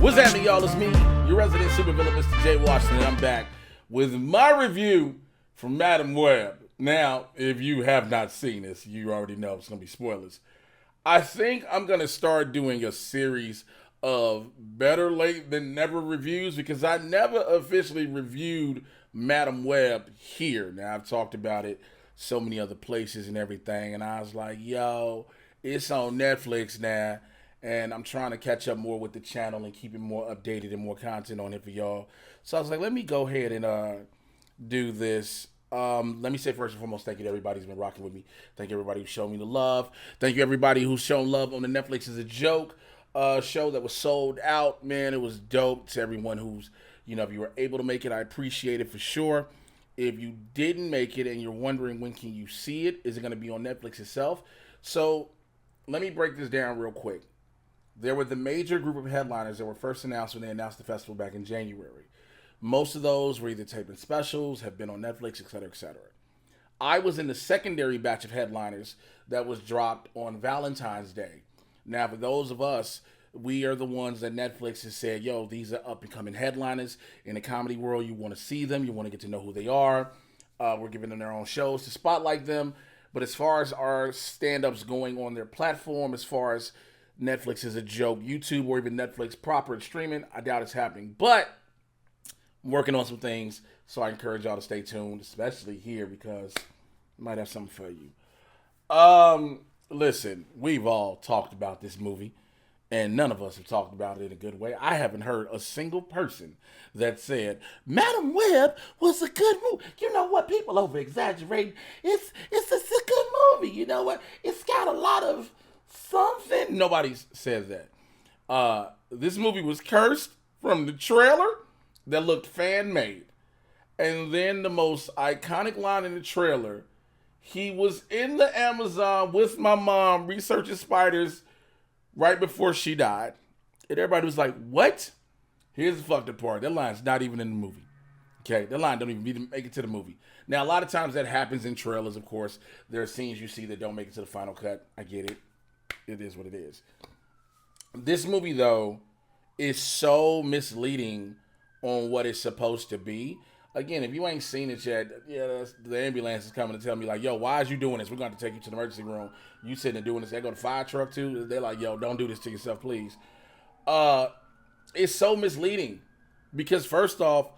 What's happening, y'all? It's me, your resident supervillain, Mr. J. Washington. I'm back with my review from Madam Web. Now, if you have not seen this, you already know it's going to be spoilers. I think I'm going to start doing a series of better late than never reviews because I never officially reviewed Madam Web here. Now, I've talked about it so many other places and everything, and I was like, yo, it's on Netflix now. And I'm trying to catch up more with the channel and keep it more updated and more content on it for y'all. So I was like, let me go ahead and do this. Let me say first and foremost, thank you to everybody who's been rocking with me. Thank you everybody who's shown me the love. Thank you everybody who's shown love on the Netflix is a Joke show that was sold out. Man, it was dope. To everyone who's, if you were able to make it, I appreciate it for sure. If you didn't make it and you're wondering when can you see it, is it going to be on Netflix itself? So let me break this down real quick. There were the major group of headliners that were first announced when they announced the festival back in January. Most of those were either taping specials, have been on Netflix, etc., etc. I was in the secondary batch of headliners that was dropped on Valentine's Day. Now, for those of us, we are the ones that Netflix has said, yo, these are up-and-coming headliners in the comedy world. You want to see them. You want to get to know who they are. We're giving them their own shows to spotlight them. But as far as our stand-ups going on their platform, as far as Netflix is a joke, YouTube or even Netflix proper and streaming, I doubt it's happening. But I'm working on some things, so I encourage y'all to stay tuned, especially here because I might have something for you. Listen, we've all talked about this movie, and none of us have talked about it in a good way. I haven't heard a single person that said, Madam Web was a good movie. You know what? People over-exaggerate. It's a good movie. You know what? It's got a lot of something. Nobody says that. This movie was cursed from the trailer that looked fan-made. And then the most iconic line in the trailer, he was in the Amazon with my mom researching spiders right before she died. And everybody was like, what? Here's the fucked up part. That line's not even in the movie. Okay, that line don't even make it to the movie. Now, a lot of times that happens in trailers, of course. There are scenes you see that don't make it to the final cut. I get it. It is what it is. This movie, though, is so misleading on what it's supposed to be. Again, if you ain't seen it yet, the ambulance is coming to tell me, like, yo, why is you doing this? We're going to take you to the emergency room. You sitting there doing this. They go to fire truck, too. They're like, yo, don't do this to yourself, please. It's so misleading because, first off,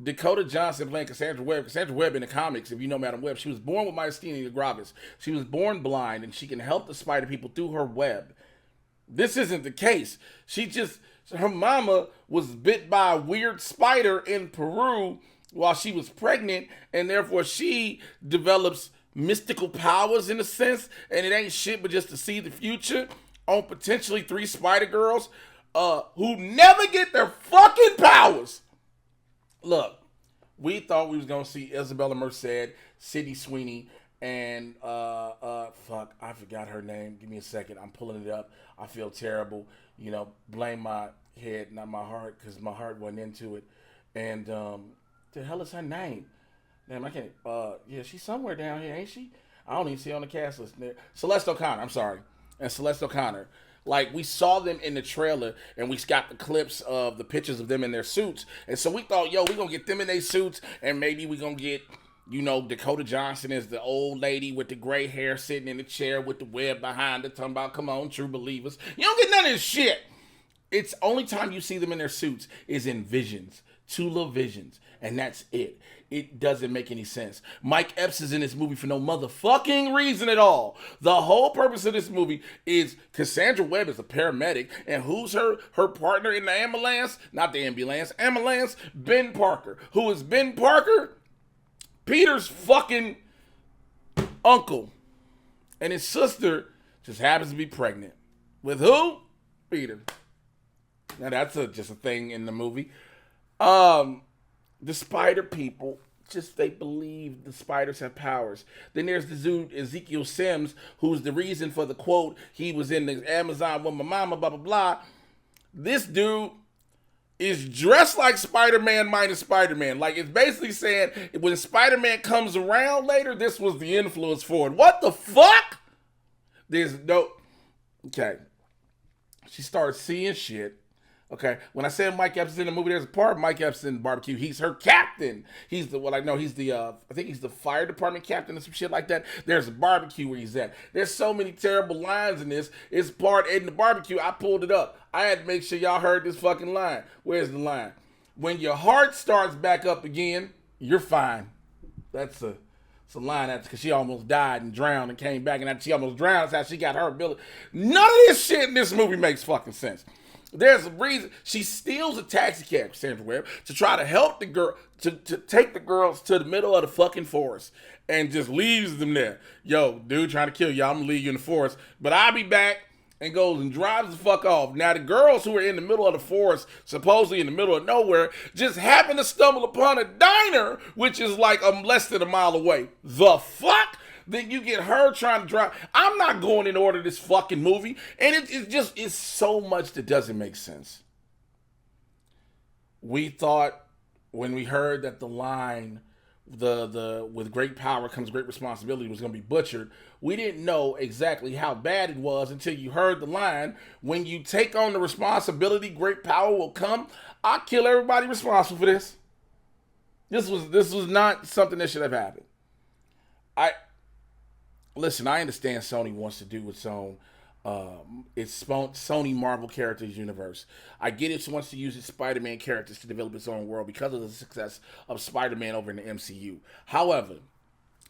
Dakota Johnson playing Cassandra Webb. Cassandra Webb in the comics, if you know Madam Web, she was born with myasthenia gravis. She was born blind, and she can help the spider people through her web. This isn't the case. Her mama was bit by a weird spider in Peru while she was pregnant, and therefore she develops mystical powers in a sense, and it ain't shit but just to see the future on potentially 3 spider girls who never get their fucking powers. Look, we thought we was gonna see Isabella Merced, Sydney Sweeney, and I forgot her name. Give me a second. I'm pulling it up. I feel terrible. Blame my head, not my heart, because my heart wasn't into it. And the hell is her name? Damn, I can't. She's somewhere down here, ain't she? I don't even see her on the cast list there. Celeste O'Connor. I'm sorry, and Celeste O'Connor. Like, we saw them in the trailer, and we got the clips of the pictures of them in their suits. And so we thought, yo, we're going to get them in their suits, and maybe we're going to get, Dakota Johnson as the old lady with the gray hair sitting in the chair with the web behind her, talking about, come on, true believers. You don't get none of this shit. It's only time you see them in their suits is in visions. 2 little visions, and that's it. It doesn't make any sense. Mike Epps is in this movie for no motherfucking reason at all. The whole purpose of this movie is Cassandra Webb is a paramedic, and who's her partner in the ambulance? Not the ambulance. Ben Parker. Who is Ben Parker? Peter's fucking uncle. And his sister just happens to be pregnant. With who? Peter. Now that's just a thing in the movie. The spider people, they believe the spiders have powers. Then there's the dude, Ezekiel Sims, who's the reason for the quote, he was in the Amazon with my mama, blah, blah, blah. This dude is dressed like Spider-Man minus Spider-Man. Like, it's basically saying, when Spider-Man comes around later, this was the influence for it. What the fuck? There's no... Okay. She starts seeing shit. Okay, when I said Mike Epps is in the movie, there's a part of Mike Epps in Barbecue. He's her captain. He's the well, I know he's the I think he's the fire department captain or some shit like that. There's a barbecue where he's at. There's so many terrible lines in this. It's part in the barbecue. I pulled it up. I had to make sure y'all heard this fucking line. Where's the line? When your heart starts back up again, you're fine. That's a it's a line that's because she almost died and drowned and came back, and after she almost drowned, that's how she got her ability. None of this shit in this movie makes fucking sense. There's a reason she steals a taxi cab, Sandra Webb, to try to help the girl, to take the girls to the middle of the fucking forest and just leaves them there. Yo, dude trying to kill you, I'm gonna leave you in the forest, but I'll be back, and goes and drives the fuck off. Now the girls who are in the middle of the forest, supposedly in the middle of nowhere, just happen to stumble upon a diner, which is like less than a mile away. The fuck? Then you get her trying to drive. I'm not going in order this fucking movie. And it's so much that doesn't make sense. We thought when we heard that the line, the with great power comes great responsibility was going to be butchered, we didn't know exactly how bad it was until you heard the line, when you take on the responsibility, great power will come. I'll kill everybody responsible for this. This was not something that should have happened. Listen, I understand Sony wants to do its own, its Sony Marvel Characters universe. I get it wants to use its Spider-Man characters to develop its own world because of the success of Spider-Man over in the MCU. However,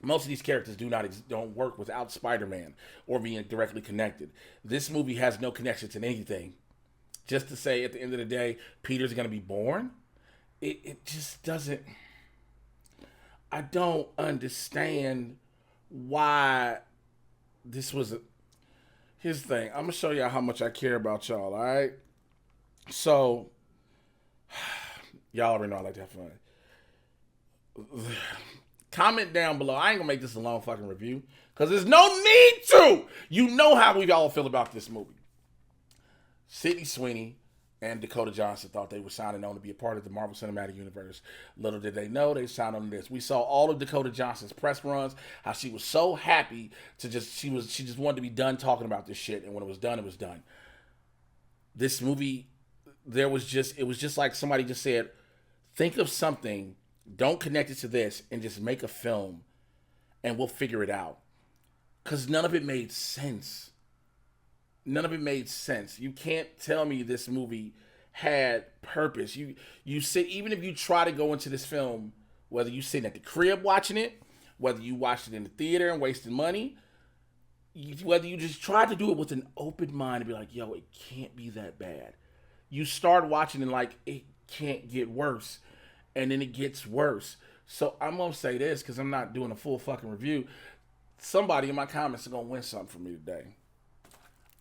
most of these characters don't work without Spider-Man or being directly connected. This movie has no connection to anything. Just to say at the end of the day, Peter's going to be born, it just doesn't. I don't understand why this was here's the thing. I'm gonna show y'all how much I care about y'all. All right, so y'all already know I like to have fun. Comment down below. I ain't gonna make this a long fucking review because there's no need to. You know how we all feel about this movie. Sydney Sweeney and Dakota Johnson thought they were signing on to be a part of the Marvel Cinematic Universe. Little did they know they signed on to this. We saw all of Dakota Johnson's press runs, how she was so happy to she just wanted to be done talking about this shit, and when it was done, it was done. This movie, it was just like somebody just said, think of something, don't connect it to this, and just make a film, and we'll figure it out. Because none of it made sense. None of it made sense. You can't tell me this movie had purpose. You sit, even if you try to go into this film, whether you sitting at the crib watching it, whether you watched it in the theater and wasting money, whether you just try to do it with an open mind and be like, yo, it can't be that bad. You start watching and like, it can't get worse. And then it gets worse. So I'm going to say this because I'm not doing a full fucking review. Somebody in my comments are going to win something from me today.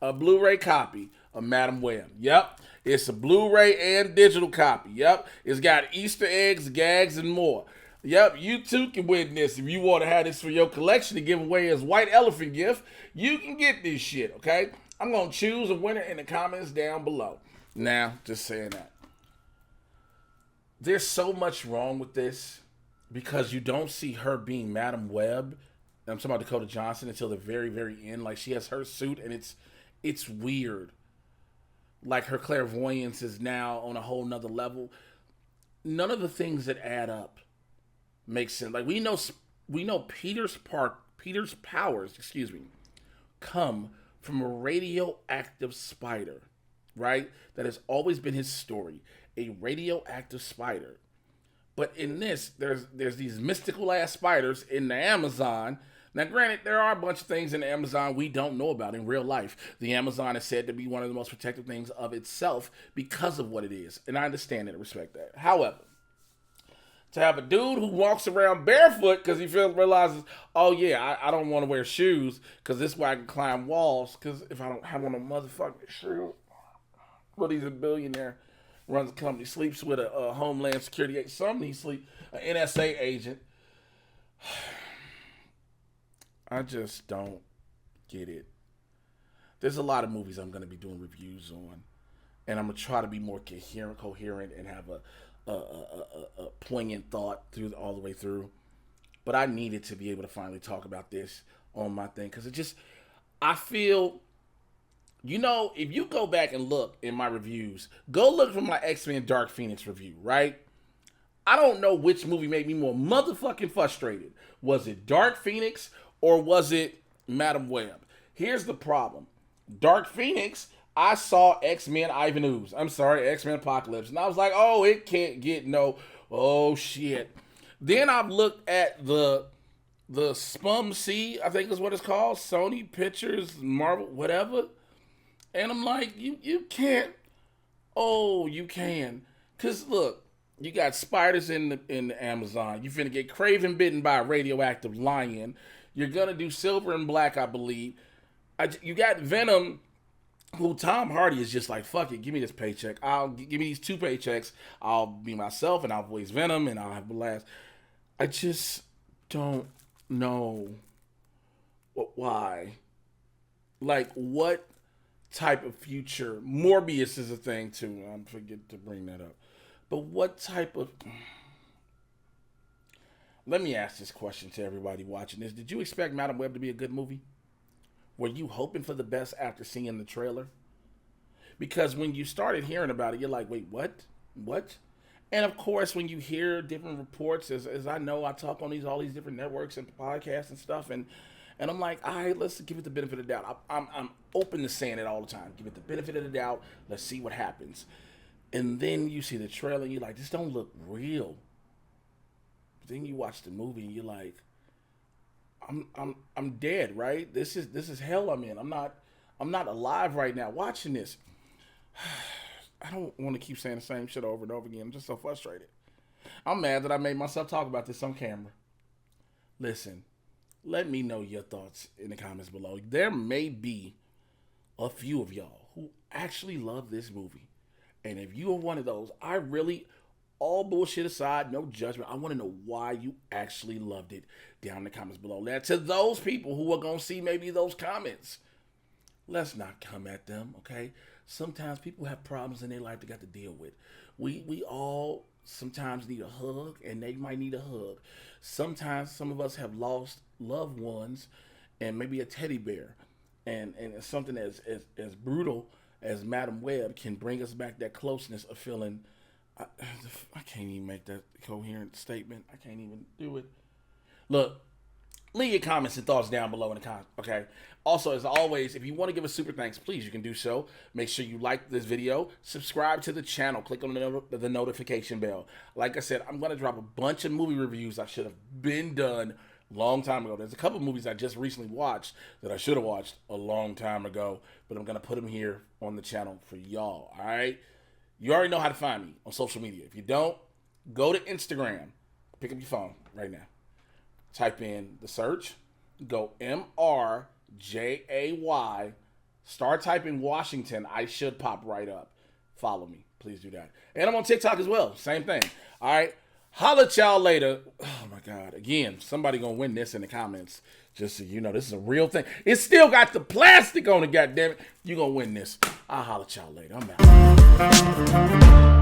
A Blu-ray copy of Madam Web. Yep. It's a Blu-ray and digital copy. Yep. It's got Easter eggs, gags, and more. Yep. You too can win this. If you want to have this for your collection to give away as white elephant gift, you can get this shit, okay? I'm going to choose a winner in the comments down below. Now, just saying that. There's so much wrong with this because you don't see her being Madam Web. I'm talking about Dakota Johnson until the very, very end. Like, she has her suit, and it's weird. Like, her clairvoyance is now on a whole nother level. None of the things that add up make sense. Like, we know Peter's powers, come from a radioactive spider, right? That has always been his story. A radioactive spider. But in this, there's these mystical ass spiders in the Amazon. Now, granted, there are a bunch of things in the Amazon we don't know about in real life. The Amazon is said to be one of the most protective things of itself because of what it is. And I understand and respect that. However, to have a dude who walks around barefoot because he realizes, oh yeah, I don't want to wear shoes because this way I can climb walls because if I don't have on a motherfucking shoe, well, he's a billionaire, runs a company, sleeps with a Homeland Security agent, an NSA agent. I just don't get it. There's a lot of movies I'm going to be doing reviews on, and I'm going to try to be more coherent, and have a poignant thought all the way through. But I needed to be able to finally talk about this on my thing because I feel You know, if you go back and look in my reviews, go look for my X-Men Dark Phoenix review, right? I don't know which movie made me more motherfucking frustrated. Was it Dark Phoenix or was it Madam Web? Here's the problem. Dark Phoenix, I saw X-Men Ivan Ooze. I'm sorry, X-Men Apocalypse. And I was like, oh, it can't get no, oh shit. Then I've looked at the Spum C, I think is what it's called. Sony Pictures, Marvel, whatever. And I'm like, you can't. Oh, you can. Because look, you got spiders in the Amazon. You finna get Craven bitten by a radioactive lion. You're gonna do Silver and Black, I believe. You got Venom, who Tom Hardy is just like, fuck it, give me this paycheck. Give me these 2 paychecks. I'll be myself and I'll voice Venom and I'll have a blast. I just don't know why. Like, what type of future? Morbius is a thing too. I forget to bring that up. But what type of... Let me ask this question to everybody watching this. Did you expect Madam Web to be a good movie? Were you hoping for the best after seeing the trailer? Because when you started hearing about it, you're like, wait, what? What? And of course, when you hear different reports, as I know, I talk on all these different networks and podcasts and stuff, and I'm like, all right, let's give it the benefit of the doubt. I'm open to saying it all the time. Give it the benefit of the doubt. Let's see what happens. And then you see the trailer, and you're like, this don't look real. Then you watch the movie, and you're like, I'm dead, right? This is hell I'm in. I'm not alive right now watching this. I don't want to keep saying the same shit over and over again. I'm just so frustrated. I'm mad that I made myself talk about this on camera. Listen, let me know your thoughts in the comments below. There may be a few of y'all who actually love this movie. And if you are one of those, I really, all bullshit aside, no judgment, I want to know why you actually loved it down in the comments below. Now, to those people who are going to see maybe those comments, let's not come at them, okay? Sometimes people have problems in their life they got to deal with. We all sometimes need a hug, and they might need a hug. Sometimes some of us have lost loved ones and maybe a teddy bear. And something as brutal as Madam Web can bring us back that closeness of feeling. I can't even make that coherent statement. I can't even do it. Look, leave your comments and thoughts down below in the comments, okay? Also, as always, if you want to give a super thanks, please, you can do so. Make sure you like this video, subscribe to the channel, click on the notification bell. Like I said, I'm going to drop a bunch of movie reviews I should have been done a long time ago. There's a couple movies I just recently watched that I should have watched a long time ago, but I'm going to put them here on the channel for y'all, all right? You already know how to find me on social media. If you don't, go to Instagram. Pick up your phone right now. Type in the search. Go MRJAY. Start typing Washington. I should pop right up. Follow me. Please do that. And I'm on TikTok as well. Same thing. All right. Holla at y'all later. Oh, my God. Again, somebody going to win this in the comments. Just so you know, this is a real thing. It still got the plastic on it, goddammit. You going to win this. I'll holla at y'all later. I'm out.